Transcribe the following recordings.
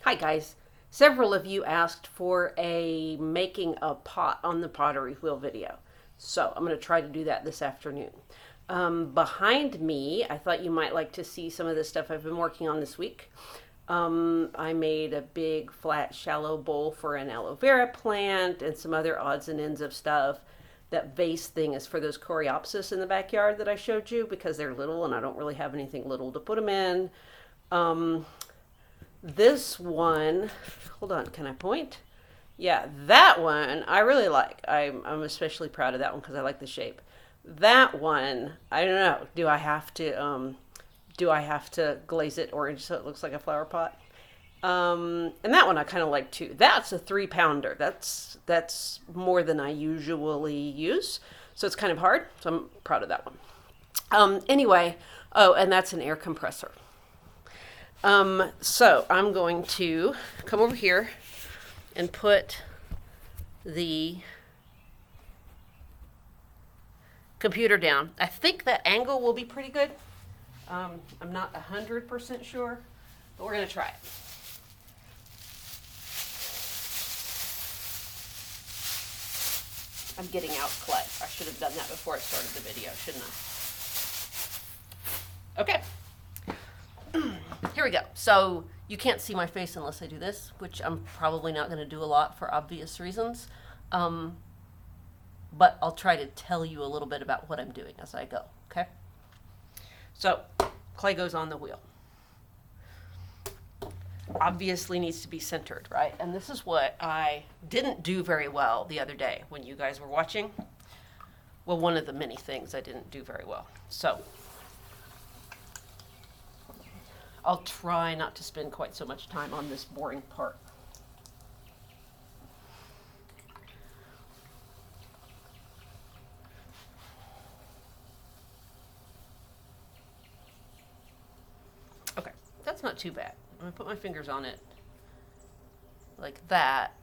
Hi guys. Several of you asked for a making a pot on the pottery wheel video. So I'm going to try to do that this afternoon. Behind me, I thought you might like to see some of the stuff I've been working on this week. I made a big flat shallow bowl for an aloe vera plant and some other odds and ends of stuff. That vase thing is for those coreopsis in the backyard that I showed you because they're little and I don't really have anything little to put them in. Um, this one, hold on, can I point? Yeah, that one I really like. I'm especially proud of that one because I like the shape. That one, I don't know. Do I have to glaze it orange so it looks like a flower pot? And that one I kind of like too. That's a 3 pounder. That's more than I usually use, so it's kind of hard. So I'm proud of that one. Anyway, oh, and that's an air compressor. So I'm going to come over here and put the computer down. I think that angle will be pretty good. I'm not 100% sure, but we're going to try it. I'm getting out clay. I should have done that before I started the video, shouldn't I? Okay. Here we go. So you can't see my face unless I do this, which I'm probably not going to do a lot for obvious reasons. But I'll try to tell you a little bit about what I'm doing as I go, okay? So clay goes on the wheel. Obviously needs to be centered, right? And this is what I didn't do very well the other day when you guys were watching. Well, one of the many things I didn't do very well. So I'll try not to spend quite so much time on this boring part. Okay, that's not too bad. I'm going to put my fingers on it like that,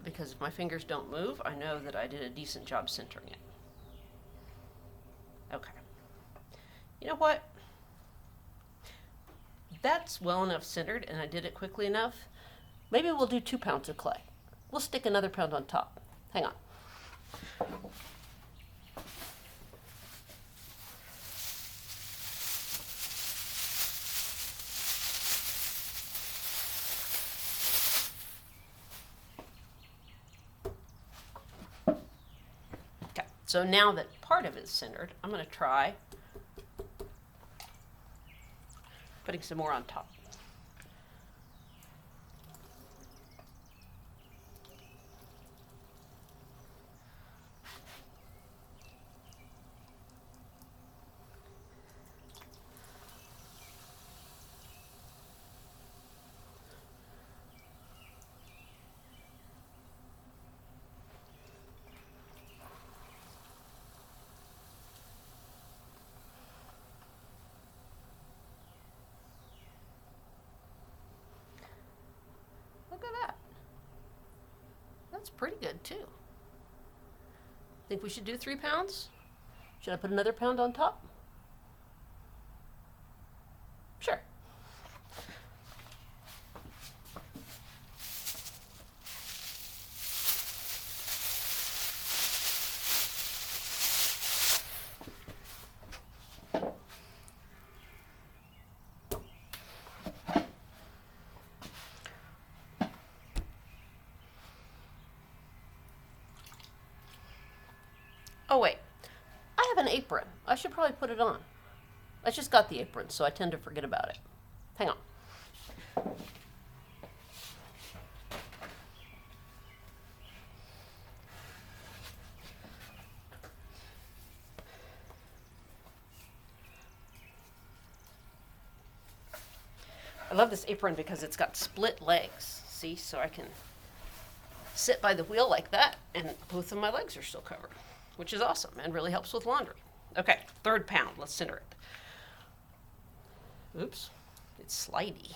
because if my fingers don't move, I know that I did a decent job centering it. Okay. You know what? That's well enough centered, and I did it quickly enough. Maybe we'll do 2 pounds of clay. We'll stick another pound on top. Hang on. Okay, so now that part of it is centered, I'm going to try putting some more on top. Look at that. That's pretty good too. Think we should do 3 pounds? Should I put another pound on top? Sure. Oh wait, I have an apron. I should probably put it on. I just got the apron, so I tend to forget about it. Hang on. I love this apron because it's got split legs. See, so I can sit by the wheel like that, and both of my legs are still covered, which is awesome and really helps with laundry. Okay, 3rd pound. Let's center it. Oops, it's slidey.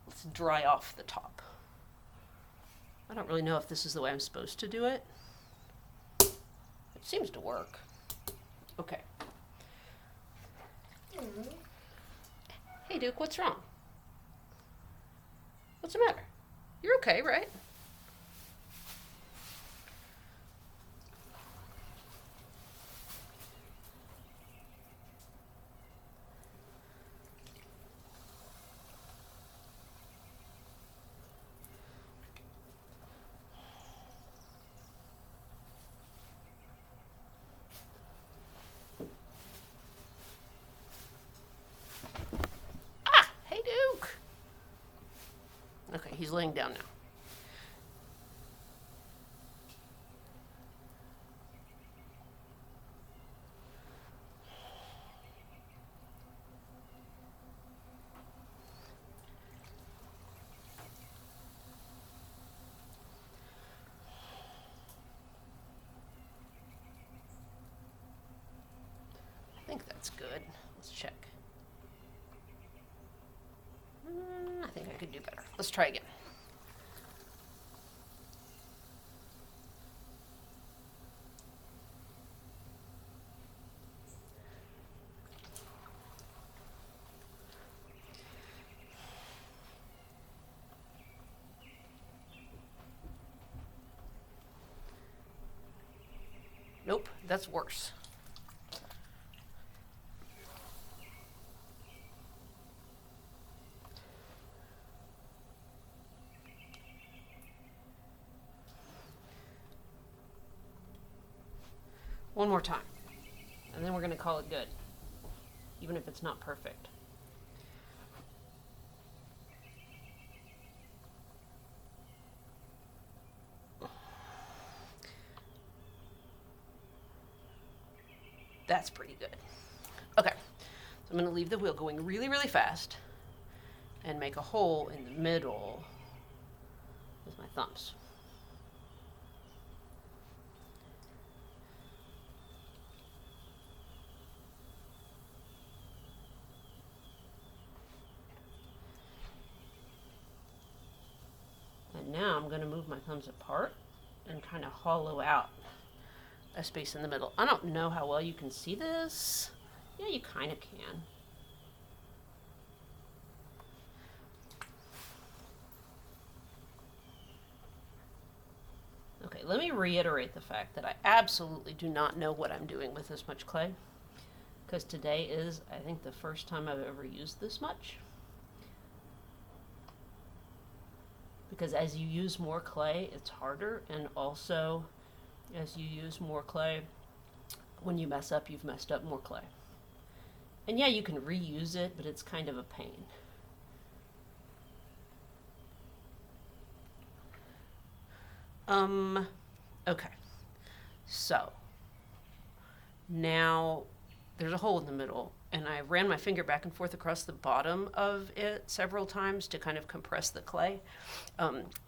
Let's dry off the top. I don't really know if this is the way I'm supposed to do it. It seems to work. Okay. Hey, Duke, what's wrong? What's the matter? You're okay, right? Ah! Hey, Duke! Okay, he's laying down now. I think that's good. Let's check. I think I could do better. Let's try again. Nope, that's worse. One more time, and then we're going to call it good, even if it's not perfect. That's pretty good. Okay, so I'm going to leave the wheel going really, really fast and make a hole in the middle with my thumbs. And now I'm going to move my thumbs apart and kind of hollow out a space in the middle. I don't know how well you can see this. Yeah, you kind of can. Okay, let me reiterate the fact that I absolutely do not know what I'm doing with this much clay, because today is, I think, the first time I've ever used this much. Because as you use more clay, it's harder, and also as you use more clay, when you mess up, you've messed up more clay. And yeah, you can reuse it, but it's kind of a pain. Okay. So, now there's a hole in the middle, and I ran my finger back and forth across the bottom of it several times to kind of compress the clay,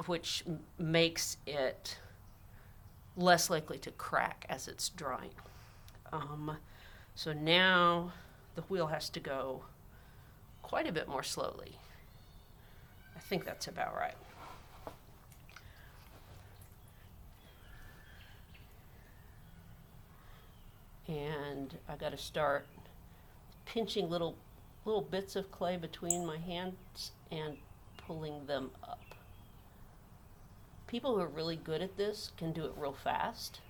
which makes it less likely to crack as it's drying. So now the wheel has to go quite a bit more slowly. I think that's about right. And I got to start pinching little bits of clay between my hands and pulling them up. People who are really good at this can do it real fast.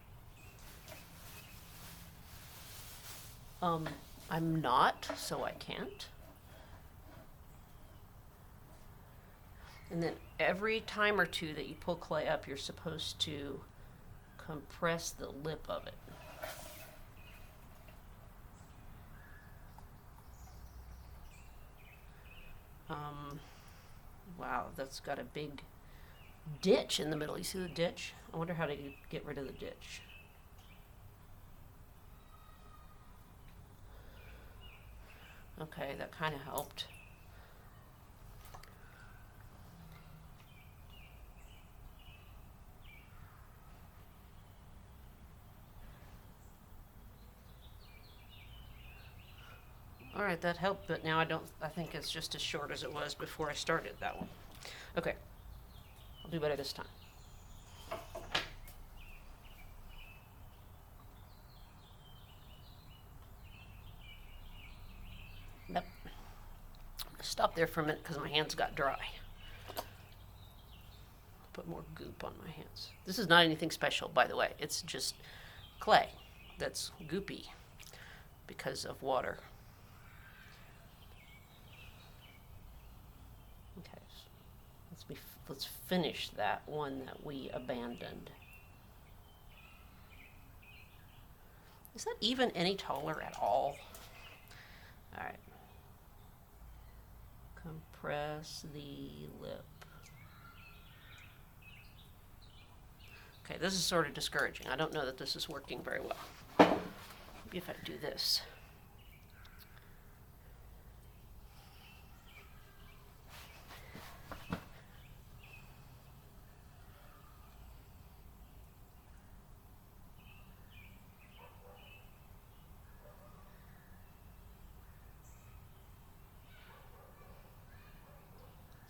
I'm not, so I can't. And then every time or two that you pull clay up, you're supposed to compress the lip of it. Wow, that's got a big ditch in the middle. You see the ditch? I wonder how to get rid of the ditch. Okay, that kind of helped. All right, that helped, but now I think it's just as short as it was before I started that one. Okay, I'll do better this time. Yep. Stop there for a minute because my hands got dry. Put more goop on my hands. This is not anything special, by the way. It's just clay that's goopy because of water. Okay, let's finish that one that we abandoned. Is that even any taller at all? All right. Compress the lip. Okay, this is sort of discouraging. I don't know that this is working very well. Maybe if I do this.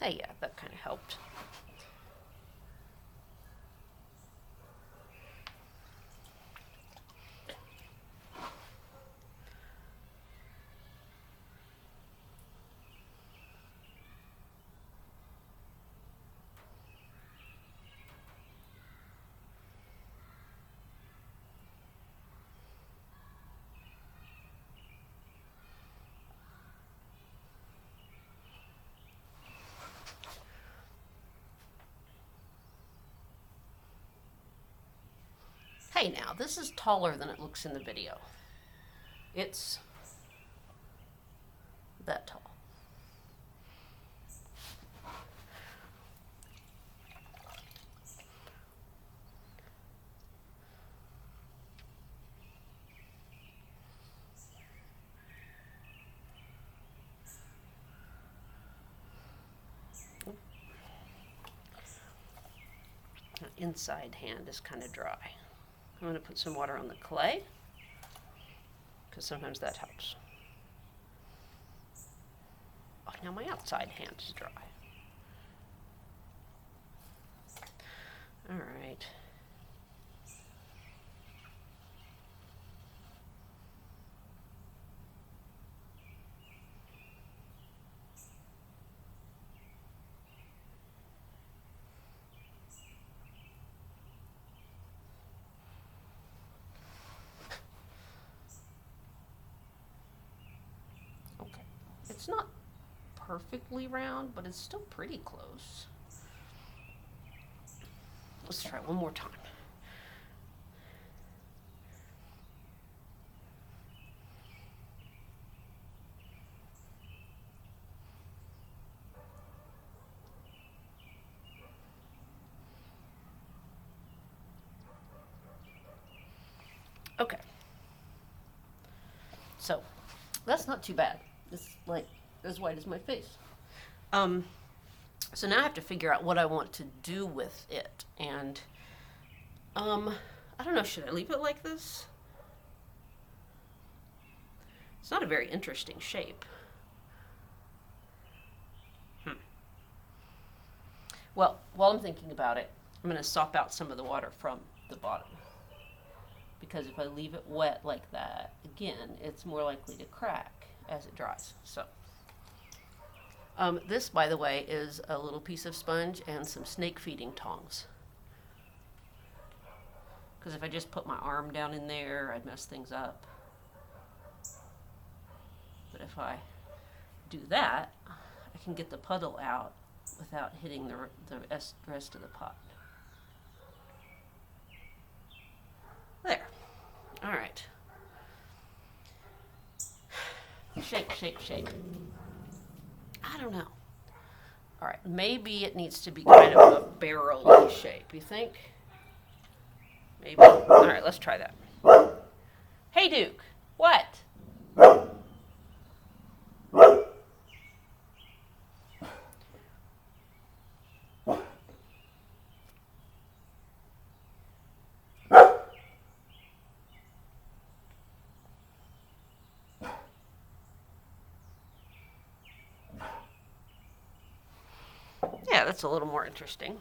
Hey, yeah, that kind of helped. Hey now, this is taller than it looks in the video. It's that tall. The inside hand is kind of dry. I'm going to put some water on the clay because sometimes that helps. Oh, now my outside hand is dry. All right. It's not perfectly round, but it's still pretty close. Let's try one more time. Okay. So, that's not too bad. It's like as white as my face. So now I have to figure out what I want to do with it. And, I don't know, should I leave it like this? It's not a very interesting shape. Well, while I'm thinking about it, I'm going to sop out some of the water from the bottom. Because if I leave it wet like that, again, it's more likely to crack as it dries. So, this, by the way, is a little piece of sponge and some snake feeding tongs. Because if I just put my arm down in there, I'd mess things up. But if I do that, I can get the puddle out without hitting the rest of the pot. There. All right. Shake, shake, shake. I don't know. All right, maybe it needs to be kind of a barrel-y shape, you think? Maybe. All right, let's try that. Hey, Duke. What? Yeah, that's a little more interesting.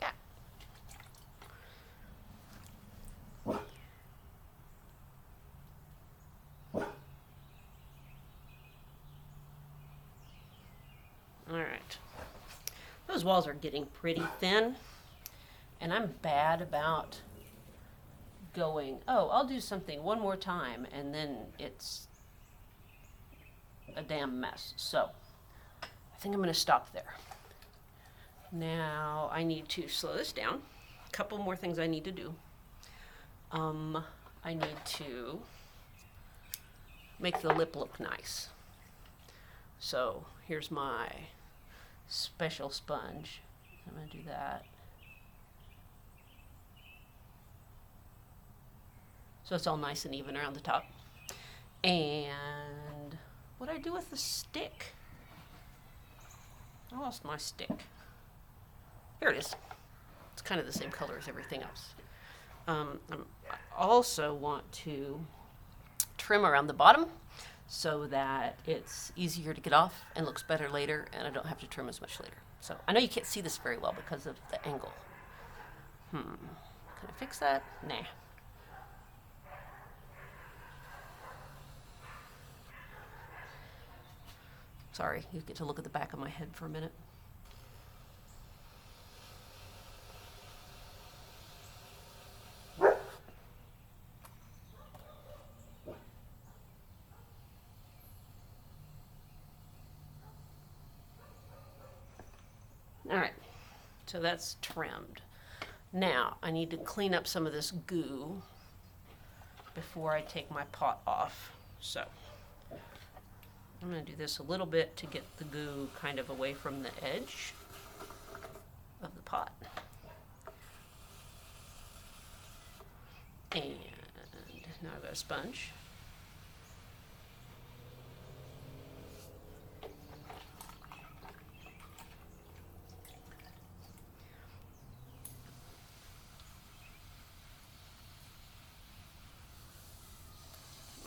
Yeah. those walls are getting pretty thin, and I'm bad about going, oh, I'll do something one more time, and then it's a damn mess. So I think I'm going to stop there. Now I need to slow this down. A couple more things I need to do. I need to make the lip look nice. So here's my special sponge. I'm going to do that. So it's all nice and even around the top. And what do I do with the stick? I lost my stick. Here it is. It's kind of the same color as everything else. I also want to trim around the bottom so that it's easier to get off and looks better later, and I don't have to trim as much later. So I know you can't see this very well because of the angle. Can I fix that? Nah. Sorry, you get to look at the back of my head for a minute. All right, so that's trimmed. Now I need to clean up some of this goo before I take my pot off. So I'm going to do this a little bit to get the goo kind of away from the edge of the pot. And now I've got a sponge.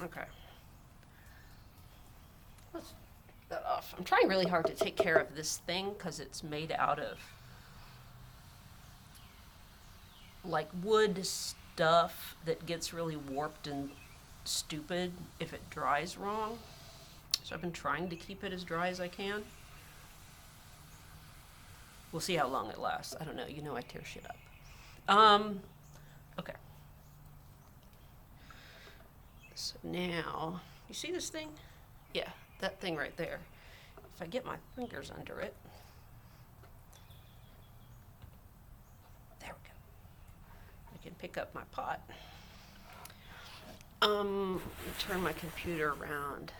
Okay. Let's get that off. I'm trying really hard to take care of this thing because it's made out of like wood stuff that gets really warped and stupid if it dries wrong. So I've been trying to keep it as dry as I can. We'll see how long it lasts. I don't know. You know I tear shit up. Okay. So now, you see this thing? Yeah, that thing right there. If I get my fingers under it, there we go. I can pick up my pot. Turn my computer around.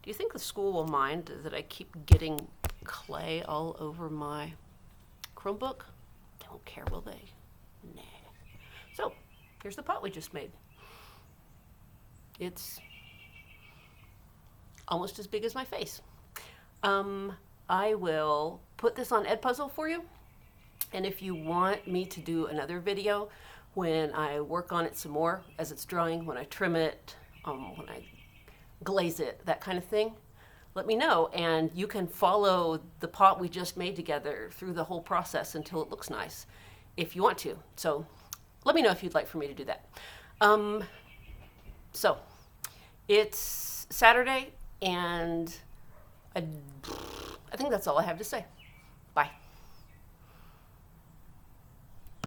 Do you think the school will mind that I keep getting clay all over my Chromebook? They won't care, will they? Nah. So, here's the pot we just made. It's almost as big as my face. I will put this on Edpuzzle for you. And if you want me to do another video when I work on it some more as it's drying, when I trim it, when I glaze it, that kind of thing, let me know. And you can follow the pot we just made together through the whole process until it looks nice if you want to. So let me know if you'd like for me to do that. So it's Saturday, and I think that's all I have to say.